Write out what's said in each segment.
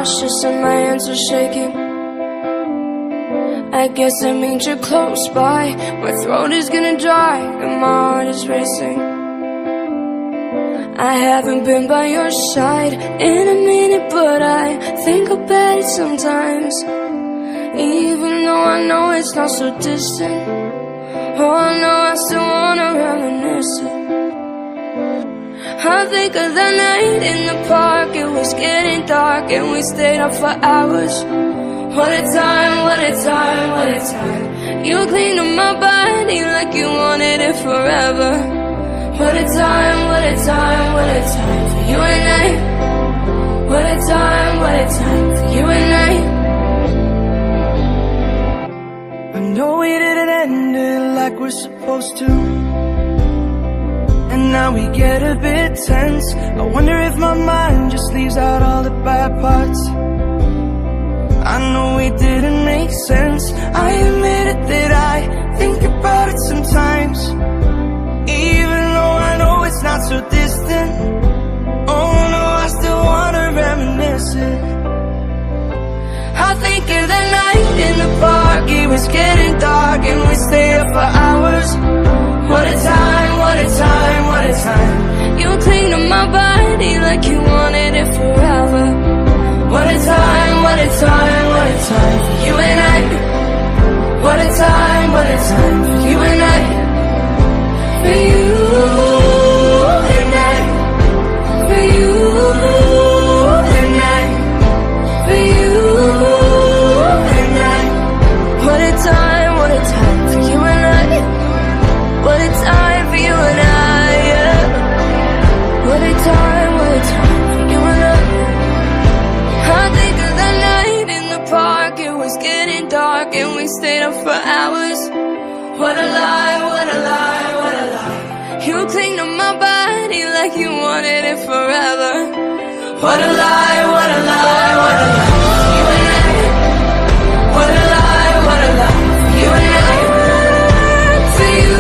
nauseous and my hands are shaking. I guess that means you're close by. My throat is gonna dry and my heart is racing. I haven't been by your side in a minute, but I think about it sometimes. Even though I know it's not so distant, oh no, I still wanna reminisce it. I think of the night in the park. It was getting dark and we stayed up for hours. What a time, what a time, what a time. You cleaned up my body like you wanted it forever. What a time, what a time, what a time for you and I. What a time for you and I. I know we didn't end it like we're supposed to, and now we get a bit tense. I wonder if my mind just leaves out all the bad parts. I know we didn't make sense. I admit it that I think about it sometimes. Even though I know it's not so distant, oh no, I still wanna reminisce it. I think of the night in the park. It was getting dark and we stayed up for hours. What a time, what a time, what a time. You cleaned up my body like you wanted it forever. What a time, what a time, what a time for you and I. What a time for you and I. For you and I. For you and I. For you and I. What a time for you and I. What a time for you and I, yeah. What a time for you and I. I think of the night in the park. It was getting dark and we stayed up for hours. What a lie, what a lie, what a lie. You cleaned up my body like you wanted it forever. What a lie, what a lie, what a lie. You and I. What a lie, what a lie. You and I. For you.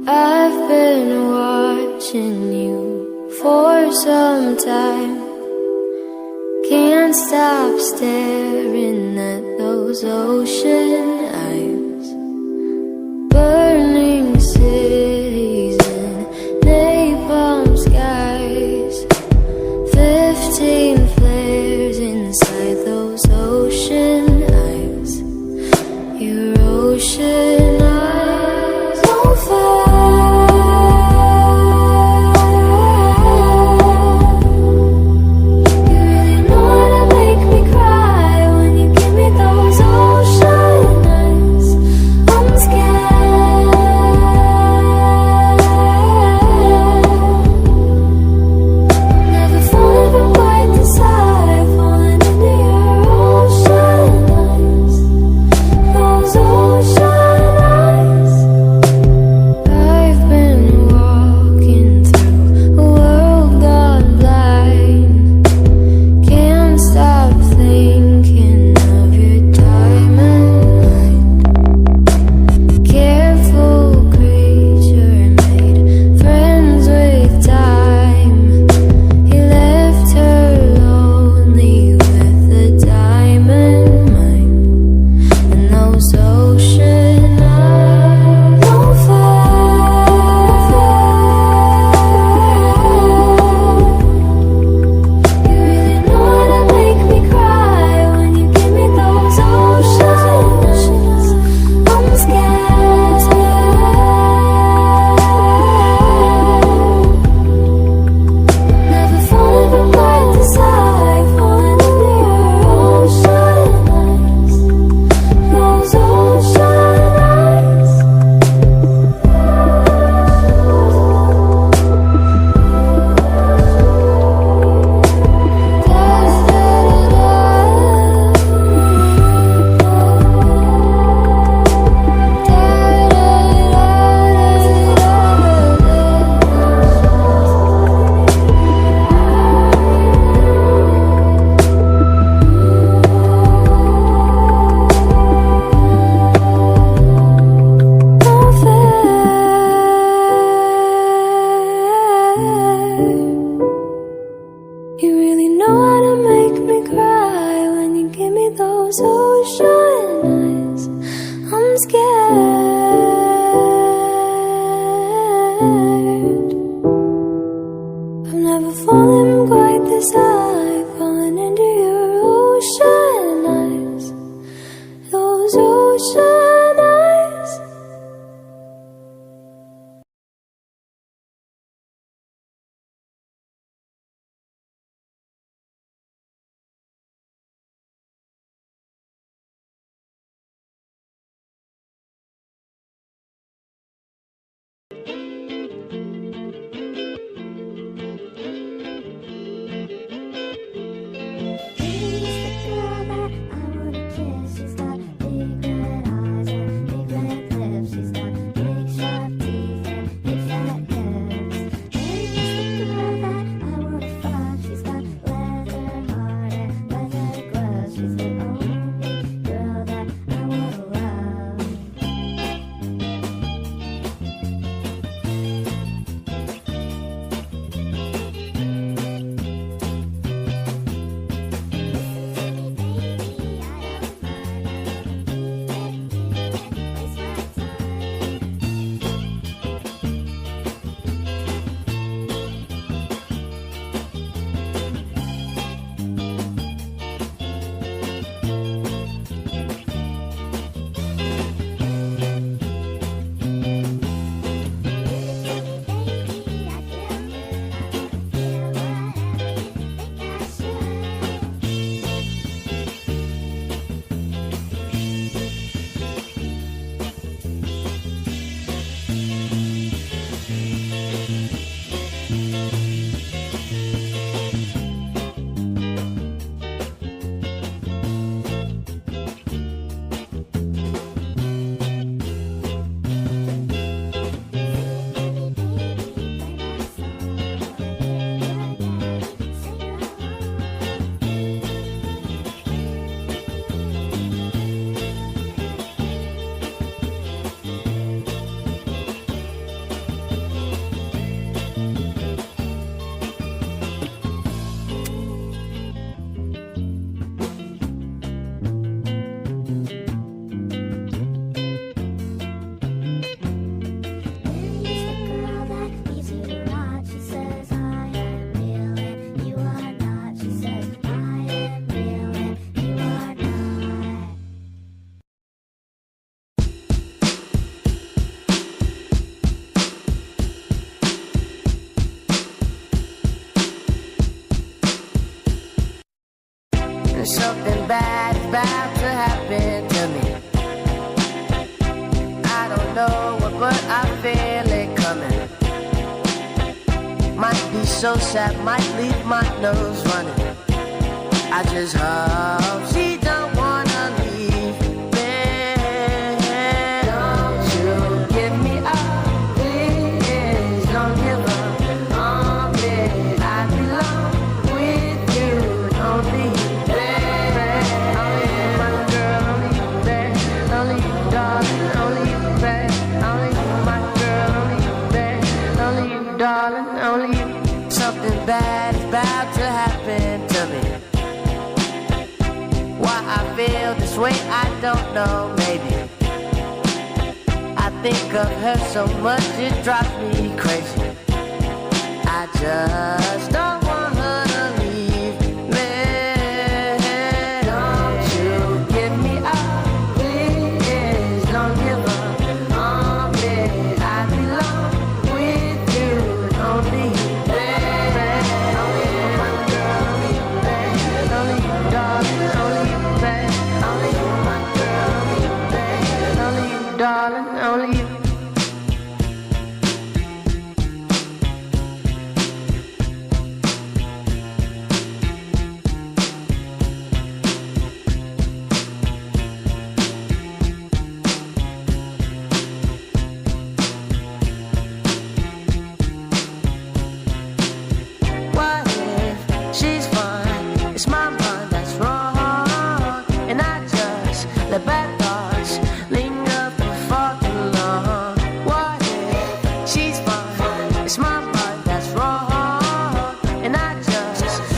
I've been watching you for some time. Can't stop staring at those ocean eyes. Burning cities and napalm skies. 15 flares inside those ocean eyes. Your ocean eyes on fire. You really know how to make me cry when you give me those ocean eyes. those ocean eyes. I'm scared. I've never fallen quite this high, falling into your ocean eyes. Those ocean eyes. Something bad is about to happen to me. I don't know what, but I feel it coming. Might be so sad, might leave my nose running. I just hope she don't wanna leave me. Don't you give me up, please. Don't give up on me. I belong with you, don't leave. Darling, only you. Something bad is about to happen to me. Why I feel this way, I don't know, maybe. I think of her so much, it drives me crazy. I just don't want her to leave me. Don't you give me up, please. Don't give up on me. I belong with you, only you. Only you, my girl, only you, babe. Only you, darling, only you, babe. Only you, my girl, only you, babe. Only you, darling, only you.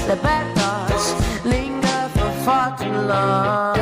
The bad thoughts linger for far too long.